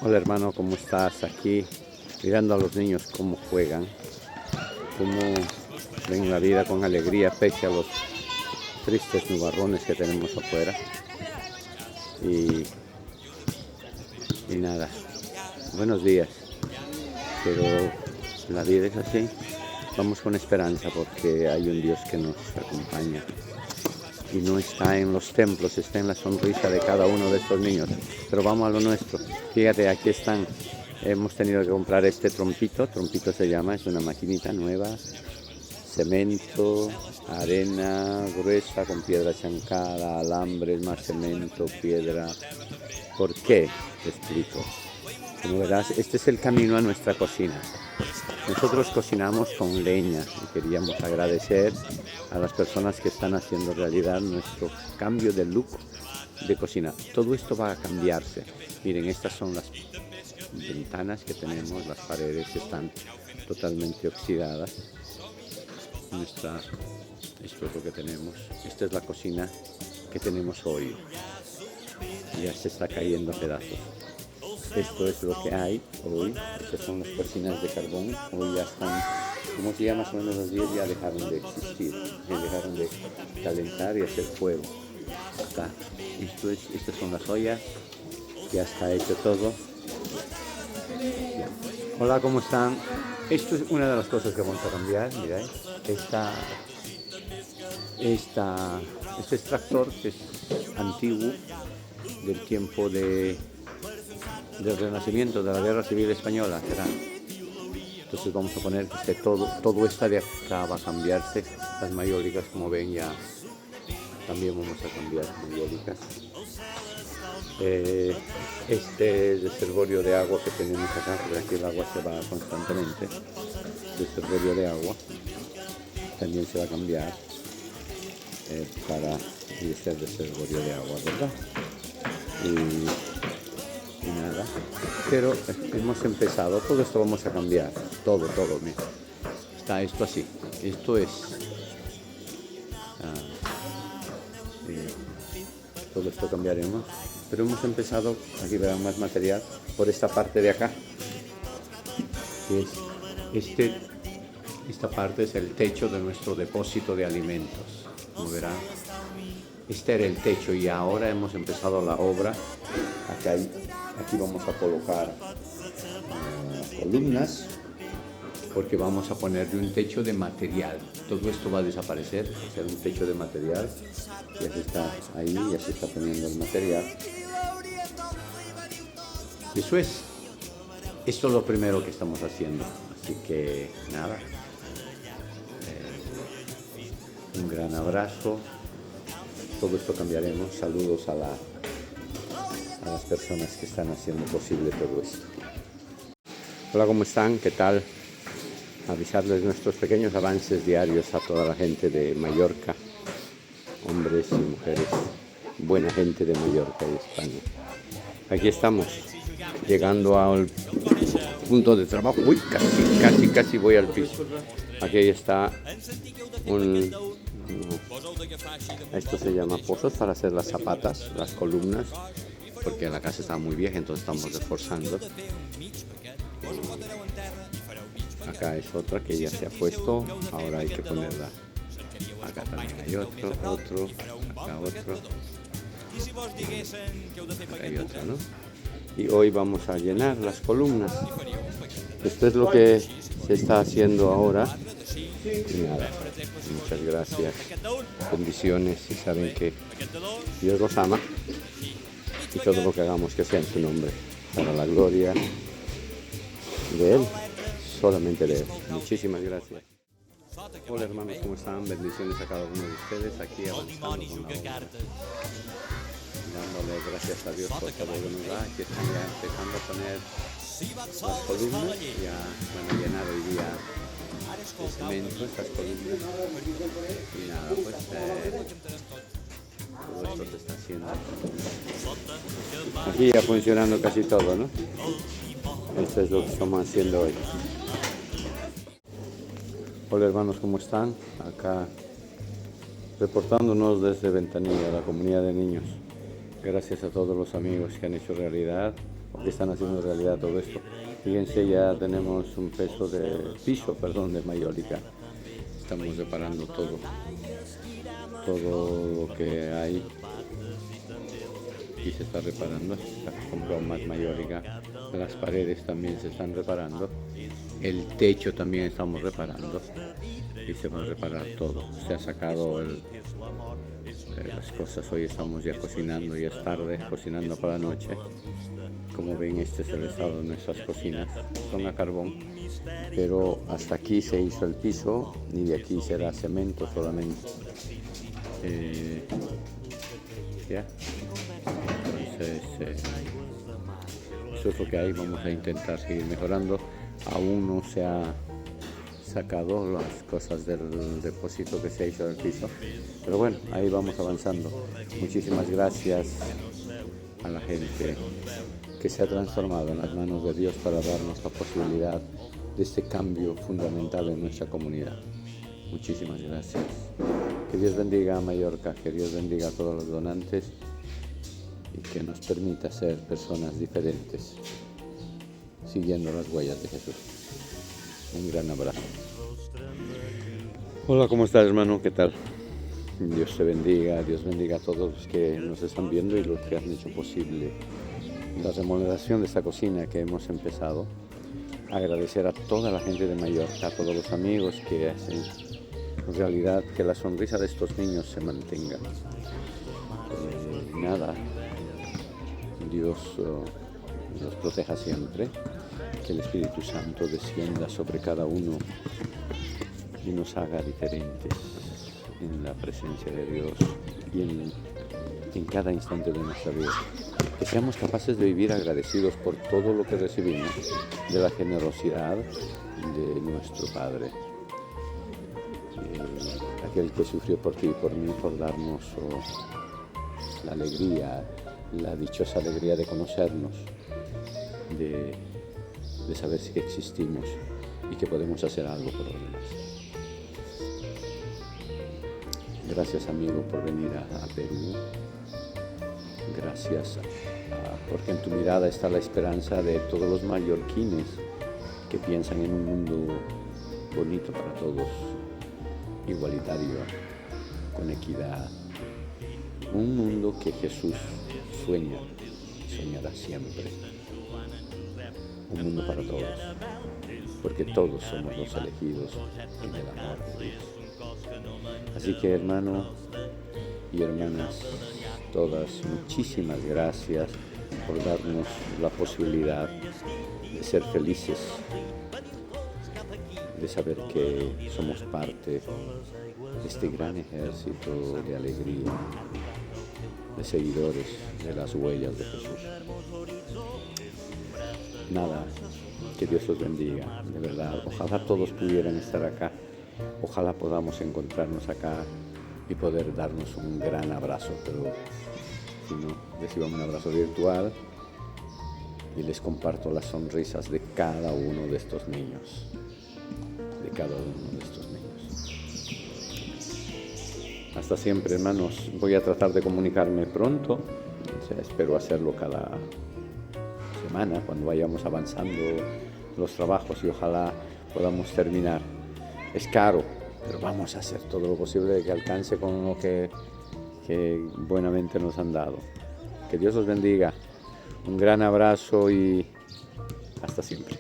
Hola hermano, ¿cómo estás? Aquí mirando a los niños cómo juegan, cómo ven la vida con alegría pese a los tristes nubarrones que tenemos afuera. Y, y nada, buenos días, pero la vida es así. Vamos con esperanza porque hay un Dios que nos acompaña y no está en los templos, está en la sonrisa de cada uno de estos niños. Pero vamos a lo nuestro. Fíjate, aquí están. Hemos tenido que comprar este trompito se llama, es una maquinita nueva, cemento, arena gruesa con piedra chancada, alambres, más cemento, piedra. ¿Por qué? Te explico. Como verás, este es el camino a nuestra cocina. Nosotros cocinamos con leña y queríamos agradecer a las personas que están haciendo realidad nuestro cambio de look de cocina. Todo esto va a cambiarse. Miren, estas son las ventanas que tenemos, las paredes están totalmente oxidadas. Esto es lo que tenemos. Esta es la cocina que tenemos hoy. Ya se está cayendo a pedazos. Esto es lo que hay hoy. Estas son las cocinas de carbón. Hoy ya están, como si ya más o menos los 10 ya dejaron de existir, dejaron de calentar y hacer fuego. Estas son las ollas. Ya está hecho todo. Hola, ¿cómo están? Esto es una de las cosas que vamos a cambiar. Mirad, este extractor que es antiguo, del tiempo del Renacimiento, de la Guerra Civil Española, será. Entonces vamos a poner que todo esta de acá va a cambiarse. Las mayólicas, como ven, ya también vamos a cambiar mayólicas. Este reservorio de agua que tenemos acá, porque aquí el agua se va constantemente, el reservorio de agua también se va a cambiar para este reservorio de agua, ¿verdad? Y nada, pero hemos empezado, todo esto vamos a cambiar, todo, mira. Está esto así, esto es todo esto cambiaremos, pero hemos empezado, aquí verán más material, por esta parte de acá, que es esta parte es el techo de nuestro depósito de alimentos, como verán. Este era el techo y ahora hemos empezado la obra. Aquí vamos a colocar columnas, porque vamos a ponerle un techo de material. Todo esto va a desaparecer, va a ser un techo de material. Ya se está ahí, ya se está poniendo el material. Eso es. Esto es lo primero que estamos haciendo. Así que nada. Un gran abrazo. Todo esto cambiaremos. Saludos a las personas que están haciendo posible todo esto. Hola, ¿cómo están? ¿Qué tal? Avisarles nuestros pequeños avances diarios a toda la gente de Mallorca, hombres y mujeres, buena gente de Mallorca y España. Aquí estamos, llegando al punto de trabajo. Uy, casi voy al piso. Aquí está esto se llama pozos para hacer las zapatas, las columnas, porque la casa está muy vieja, entonces estamos reforzando. Acá es otra que ya se ha puesto, ahora hay que ponerla. Acá también hay otro, acá otro. Acá hay otro, ¿no? Y hoy vamos a llenar las columnas. Esto es lo que se está haciendo ahora. Y nada, muchas gracias, bendiciones, y saben que Dios los ama y todo lo que hagamos que sea en su nombre, para la gloria de Él, solamente de Él. Muchísimas gracias. Hola hermanos, ¿cómo están? Bendiciones a cada uno de ustedes, aquí avanzando con la obra, dándole gracias a Dios por todo lo que nos da. Aquí están ya empezando a poner las columnas, ya van a llenar hoy día de cemento estas columnas. Y nada, pues todo esto se está haciendo. Aquí ya funcionando casi todo, ¿no? Esto es lo que estamos haciendo hoy. Hola hermanos, ¿cómo están? Acá reportándonos desde Ventanilla, la comunidad de niños. Gracias a todos los amigos que han hecho realidad porque están haciendo realidad todo esto. Fíjense, ya tenemos un piso de mayólica. Estamos reparando todo lo que hay y se está reparando. Se ha comprado más mayólica, las paredes también se están reparando, el techo también estamos reparando y se va a reparar todo. Se ha sacado las cosas. Hoy estamos ya cocinando, ya es tarde, cocinando para la noche. Como ven, este es el estado de nuestras cocinas, son a carbón, pero hasta aquí se hizo el piso y de aquí será cemento solamente. Ya, entonces eso es lo que hay. Vamos a intentar seguir mejorando. Aún no se ha sacado las cosas del depósito que se hizo del piso, pero bueno, ahí vamos avanzando. Muchísimas gracias a la gente que se ha transformado en las manos de Dios para darnos la posibilidad de este cambio fundamental en nuestra comunidad. Muchísimas gracias. Que Dios bendiga a Mallorca, que Dios bendiga a todos los donantes y que nos permita ser personas diferentes, siguiendo las huellas de Jesús. Un gran abrazo. Hola, ¿cómo estás, hermano? ¿Qué tal? Dios te bendiga, Dios bendiga a todos los que nos están viendo y los que han hecho posible la remodelación de esta cocina que hemos empezado. Agradecer a toda la gente de Mallorca, a todos los amigos que hacen realidad que la sonrisa de estos niños se mantenga. Nada, Dios nos proteja siempre, que el Espíritu Santo descienda sobre cada uno y nos haga diferentes en la presencia de Dios y en cada instante de nuestra vida. Que seamos capaces de vivir agradecidos por todo lo que recibimos de la generosidad de nuestro Padre, aquel que sufrió por ti y por mí, por darnos la alegría, la dichosa alegría de conocernos, de saber que existimos y que podemos hacer algo por los demás. Gracias, amigo, por venir a Perú. Gracias porque en tu mirada está la esperanza de todos los mallorquines que piensan en un mundo bonito para todos, igualitario, con equidad. Un mundo que Jesús sueña y soñará siempre. Un mundo para todos, porque todos somos los elegidos en el amor de Dios. Así que, hermano y hermanas, todas, muchísimas gracias por darnos la posibilidad de ser felices, de saber que somos parte de este gran ejército de alegría, de seguidores de las huellas de Jesús. Nada, que Dios los bendiga, de verdad. Ojalá todos pudieran estar acá, ojalá podamos encontrarnos acá y poder darnos un gran abrazo, pero si no, reciban un abrazo virtual y les comparto las sonrisas de cada uno de estos niños, Hasta siempre, hermanos. Voy a tratar de comunicarme pronto, o sea, espero hacerlo cada semana cuando vayamos avanzando los trabajos y ojalá podamos terminar. Es caro, pero vamos a hacer todo lo posible de que alcance con lo que buenamente nos han dado. Que Dios los bendiga. Un gran abrazo y hasta siempre.